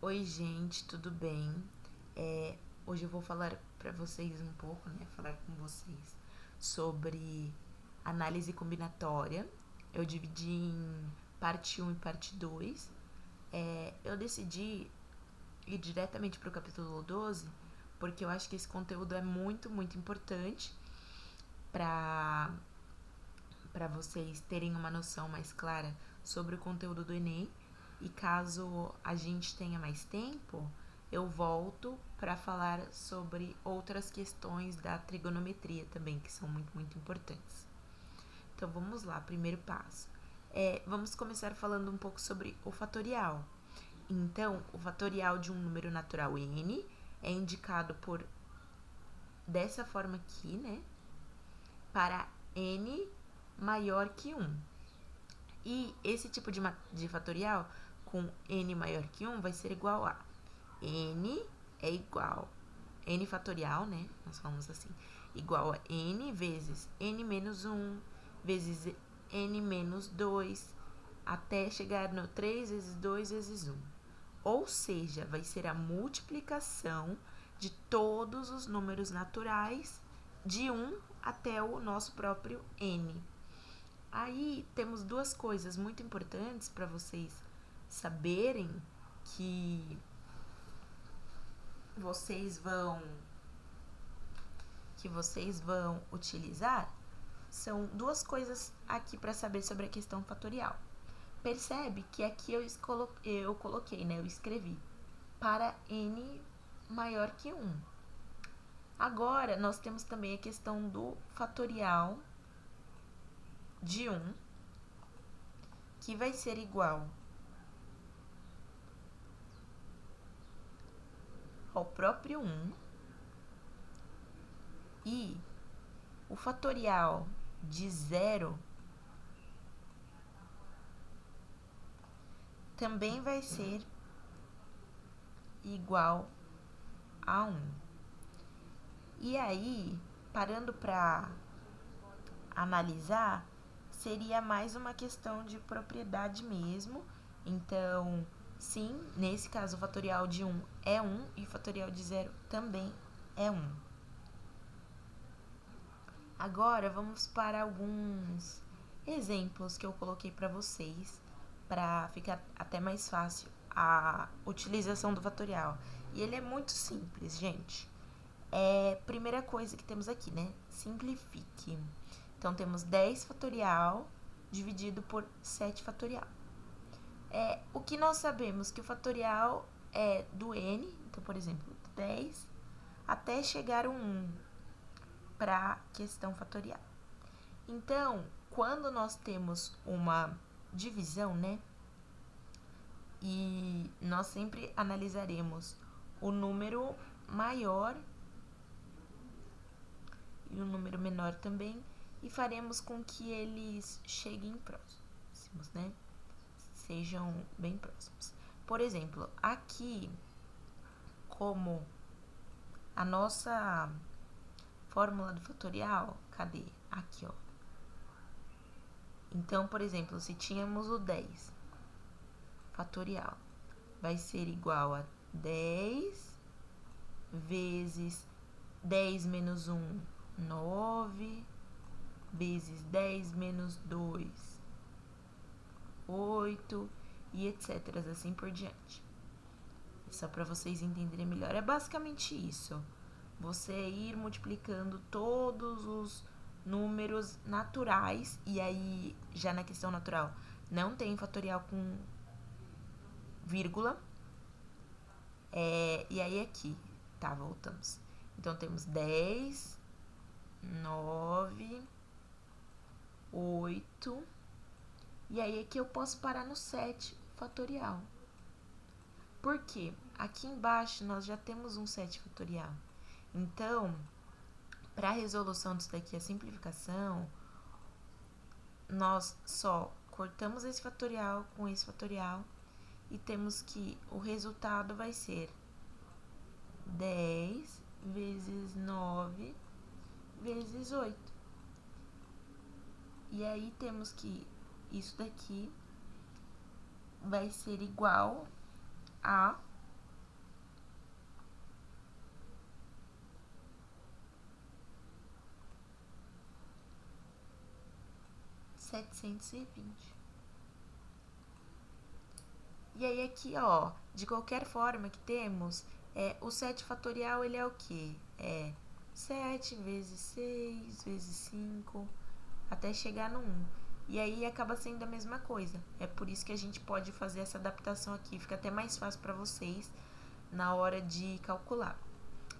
Oi, gente, tudo bem? Hoje eu vou falar para vocês um pouco, falar com vocês sobre análise combinatória. Eu dividi em parte 1 e parte 2. Eu decidi ir diretamente para o capítulo 12 porque eu acho que esse conteúdo é muito, muito importante para vocês terem uma noção mais clara sobre o conteúdo do Enem. E caso a gente tenha mais tempo, eu volto para falar sobre outras questões da trigonometria também, que são muito, muito importantes. Então vamos lá, primeiro passo. Vamos começar falando um pouco sobre o fatorial. Então, o fatorial de um número natural n é indicado por dessa forma aqui, para n maior que 1. E esse tipo de fatorial com n maior que 1 vai ser igual a n é igual n fatorial, nós falamos assim, igual a n vezes n menos 1 vezes n menos 2 até chegar no 3 vezes 2 vezes 1. Ou seja, vai ser a multiplicação de todos os números naturais de 1 até o nosso próprio n. Aí temos duas coisas muito importantes para vocês saberem que vocês vão utilizar. São duas coisas aqui para saber sobre a questão fatorial. Percebe que aqui eu coloquei, eu escrevi para n maior que 1. Agora, nós temos também a questão do fatorial de 1, que vai ser igual ao próprio 1, e o fatorial de 0 também vai ser igual a 1. E aí, parando para analisar, seria mais uma questão de propriedade mesmo. Então, sim, nesse caso o fatorial de 1 é 1 e o fatorial de 0 também é 1. Agora, vamos para alguns exemplos que eu coloquei para vocês, para ficar até mais fácil a utilização do fatorial. E ele é muito simples, gente. Primeira coisa que temos aqui, simplifique. Então, temos 10 fatorial dividido por 7 fatorial. O que nós sabemos que o fatorial é do n, então, por exemplo, 10 até chegar a 1 para a questão fatorial. Então, quando nós temos uma divisão, e nós sempre analisaremos o número maior e o número menor também, e faremos com que eles cheguem próximos, sejam bem próximos. Por exemplo, aqui, como a nossa fórmula do fatorial, cadê? Aqui, ó. Então, por exemplo, se tínhamos o 10 fatorial, vai ser igual a 10 vezes 10 menos 1, 9, vezes 10 menos 2, 8, e etc. Assim por diante. Só para vocês entenderem melhor. É basicamente isso. Você ir multiplicando todos os números naturais, e aí, já na questão natural, não tem fatorial com vírgula. E aí aqui, voltamos. Então, temos 10, 9, 8, e aí aqui eu posso parar no 7 fatorial. Por quê? Aqui embaixo nós já temos um 7 fatorial. Então, para a resolução disso daqui, a simplificação, nós só cortamos esse fatorial com esse fatorial e temos que o resultado vai ser 10 vezes 9 vezes 8. E aí temos que isso daqui vai ser igual a 720. E aí aqui, ó, de qualquer forma que temos, o 7 fatorial, ele é o quê? É 7 vezes 6 vezes 5, até chegar no 1. E aí acaba sendo a mesma coisa. É por isso que a gente pode fazer essa adaptação aqui. Fica até mais fácil para vocês na hora de calcular.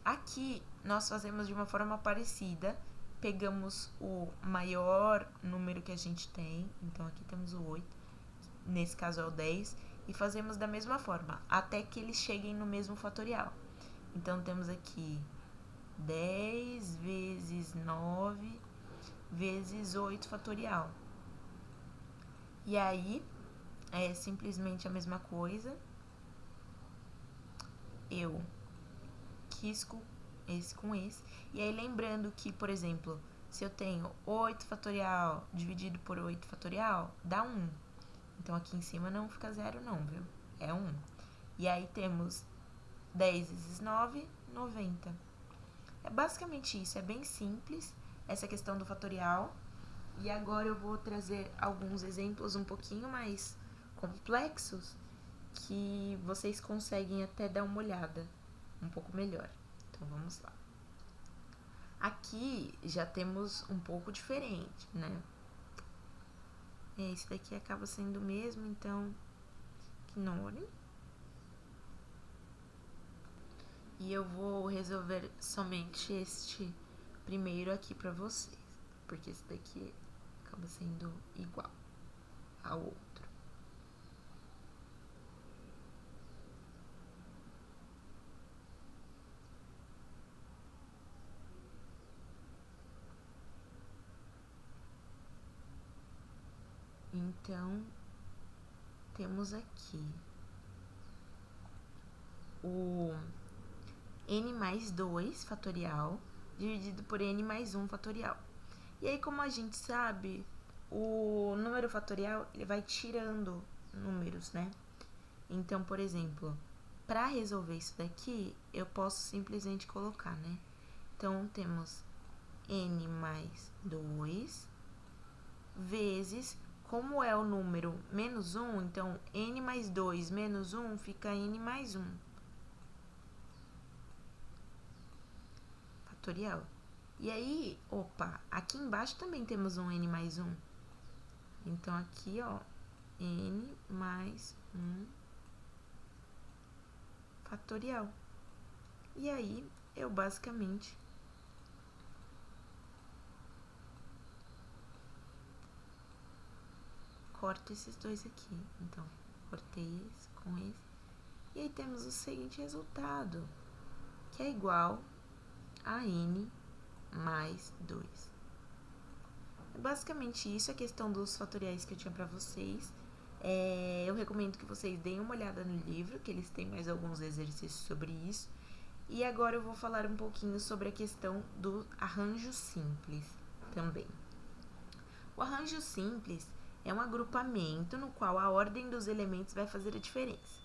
Aqui, nós fazemos de uma forma parecida. Pegamos o maior número que a gente tem. Então, aqui temos o 8. Nesse caso é o 10. E fazemos da mesma forma, até que eles cheguem no mesmo fatorial. Então, temos aqui 10 vezes 9 vezes 8 fatorial. E aí, é simplesmente a mesma coisa. Eu risco esse com esse. E aí, lembrando que, por exemplo, se eu tenho 8 fatorial dividido por 8 fatorial, dá 1. Então, aqui em cima não fica 0 não, viu? É 1. E aí, temos 10 vezes 9, 90. É basicamente isso, é bem simples essa questão do fatorial. E agora eu vou trazer alguns exemplos um pouquinho mais complexos que vocês conseguem até dar uma olhada um pouco melhor. Então, vamos lá. Aqui já temos um pouco diferente, né? Esse daqui acaba sendo o mesmo, então ignorem. E eu vou resolver somente este primeiro aqui pra vocês, porque esse daqui acaba sendo igual ao outro. Então, temos aqui o n mais 2 fatorial dividido por n mais 1 fatorial. E aí, como a gente sabe, o número fatorial ele vai tirando números, né? Então, por exemplo, para resolver isso daqui, eu posso simplesmente colocar, né? Então, temos n mais 2 vezes, como é o número menos 1, então n mais 2 menos 1 fica n mais 1. Fatorial. E aí, opa, aqui embaixo também temos um n mais 1. Então, aqui, ó, n mais 1 fatorial. E aí, eu basicamente corto esses dois aqui. Então, cortei esse com esse. E aí temos o seguinte resultado, que é igual a n mais 2. É basicamente isso, a questão dos fatoriais que eu tinha pra vocês. Eu recomendo que vocês deem uma olhada no livro, que eles têm mais alguns exercícios sobre isso. E agora eu vou falar um pouquinho sobre a questão do arranjo simples também. O arranjo simples é um agrupamento no qual a ordem dos elementos vai fazer a diferença.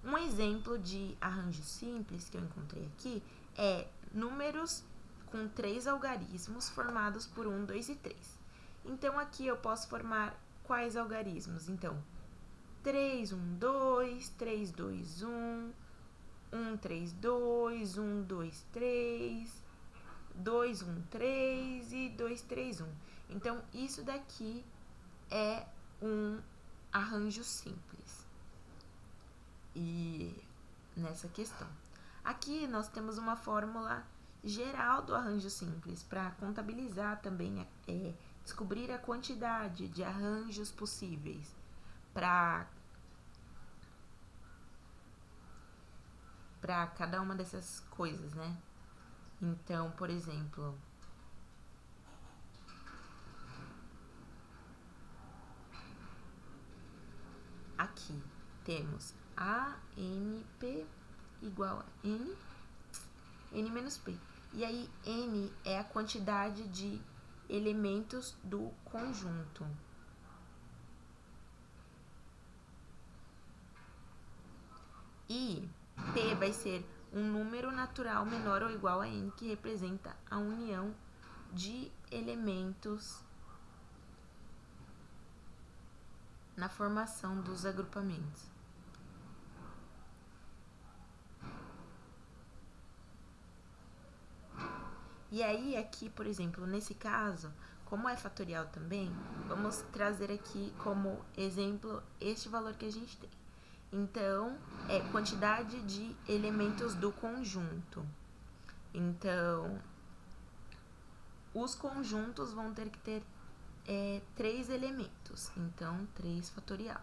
Um exemplo de arranjo simples que eu encontrei aqui é números com 3 algarismos formados por 1, 2 e 3. Então, aqui eu posso formar quais algarismos? Então, 3, 1, 2, 3, 2, 1, 1, 3, 2, 1, 2, 3, 2, 1, 3 e 2, 3, 1. Então, isso daqui é um arranjo simples. E nessa questão. Aqui nós temos uma fórmula geral do arranjo simples para contabilizar também, descobrir a quantidade de arranjos possíveis para cada uma dessas coisas, né? Então, por exemplo, aqui temos ANP igual a N menos P. E aí, N é a quantidade de elementos do conjunto. E P vai ser um número natural menor ou igual a N, que representa a união de elementos na formação dos agrupamentos. E aí, aqui, por exemplo, nesse caso, como é fatorial também, vamos trazer aqui como exemplo este valor que a gente tem. Então, é quantidade de elementos do conjunto. Então, os conjuntos vão ter que ter 3 elementos. Então, 3 fatorial.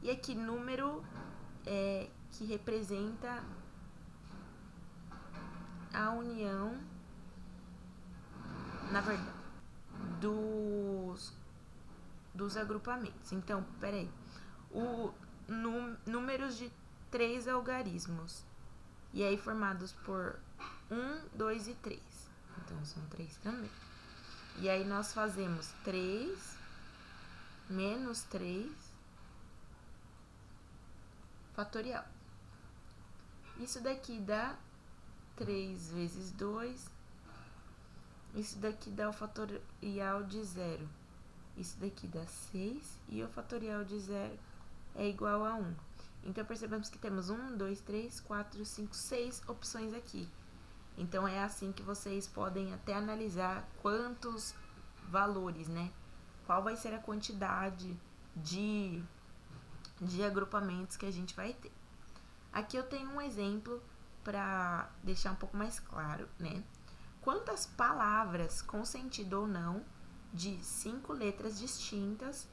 E aqui, número que representa a união, na verdade, dos agrupamentos. Então, peraí. Números de 3 algarismos. E aí, formados por 1, 2 e 3. Então, são 3 também. E aí, nós fazemos 3 menos 3 fatorial. Isso daqui dá 3 vezes 2. Isso daqui dá o fatorial de 0. Isso daqui dá 6. E o fatorial de 0 é igual a 1. Então, percebemos que temos 1, 2, 3, 4, 5, 6 opções aqui. Então, é assim que vocês podem até analisar quantos valores, né? Qual vai ser a quantidade de agrupamentos que a gente vai ter. Aqui eu tenho um exemplo para deixar um pouco mais claro, né? Quantas palavras com sentido ou não de 5 letras distintas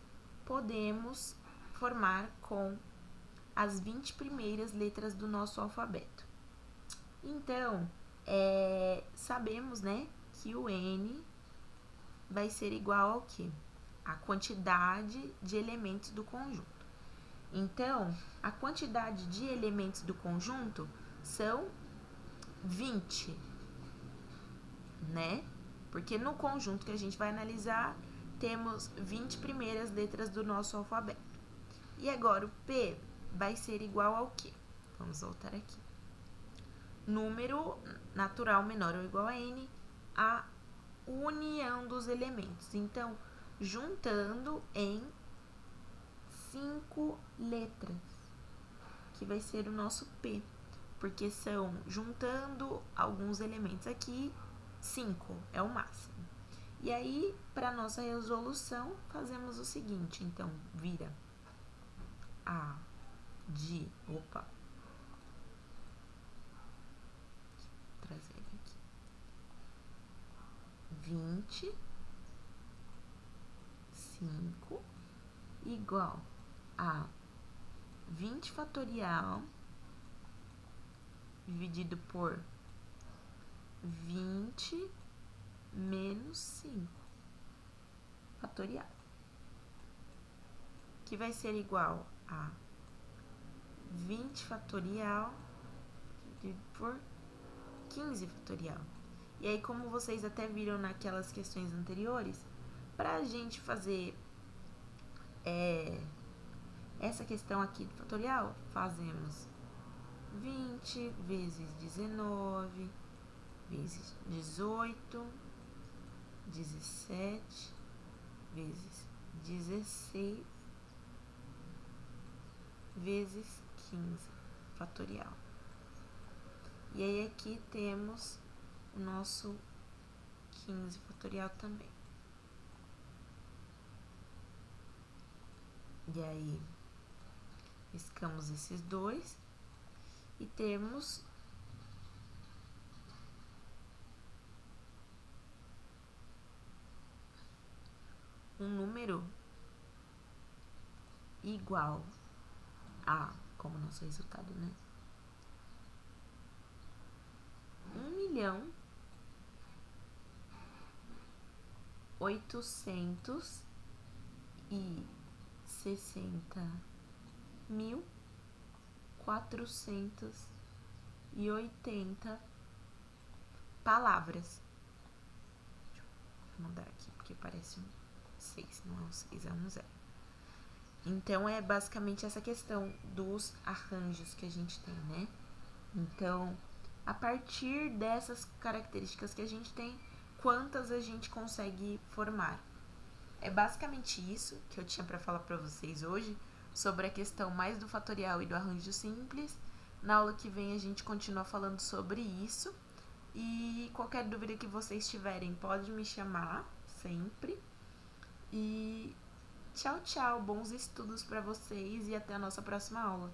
podemos formar com as 20 primeiras letras do nosso alfabeto? Então, sabemos, né, que o N vai ser igual ao quê? A quantidade de elementos do conjunto. Então, a quantidade de elementos do conjunto são 20, né? Porque no conjunto que a gente vai analisar, temos 20 primeiras letras do nosso alfabeto. E agora, o P vai ser igual ao quê? Vamos voltar aqui. Número natural menor ou igual a N, a união dos elementos. Então, juntando em 5 letras, que vai ser o nosso P, porque são, juntando alguns elementos aqui, 5 é o máximo. E aí, para nossa resolução, fazemos o seguinte, então, vira a de, trazer aqui, 25 igual a 20 fatorial dividido por 20 menos 5 fatorial, que vai ser igual a 20 fatorial dividido por 15 fatorial. E aí, como vocês até viram naquelas questões anteriores, para a gente fazer essa questão aqui do fatorial, fazemos 20 vezes 19 vezes 18, 17 vezes 16 vezes 15 fatorial. E aí aqui temos o nosso 15 fatorial também. E aí, riscamos esses dois e temos um número igual a, como nosso resultado, né? 1.860.480 palavras. Deixa eu mudar aqui, porque parece um 6, não é um 6, é um 0. Então, é basicamente essa questão dos arranjos que a gente tem, né? Então, a partir dessas características que a gente tem, quantas a gente consegue formar? É basicamente isso que eu tinha para falar para vocês hoje sobre a questão mais do fatorial e do arranjo simples. Na aula que vem a gente continua falando sobre isso. E qualquer dúvida que vocês tiverem, pode me chamar sempre. E tchau, tchau, bons estudos para vocês e até a nossa próxima aula.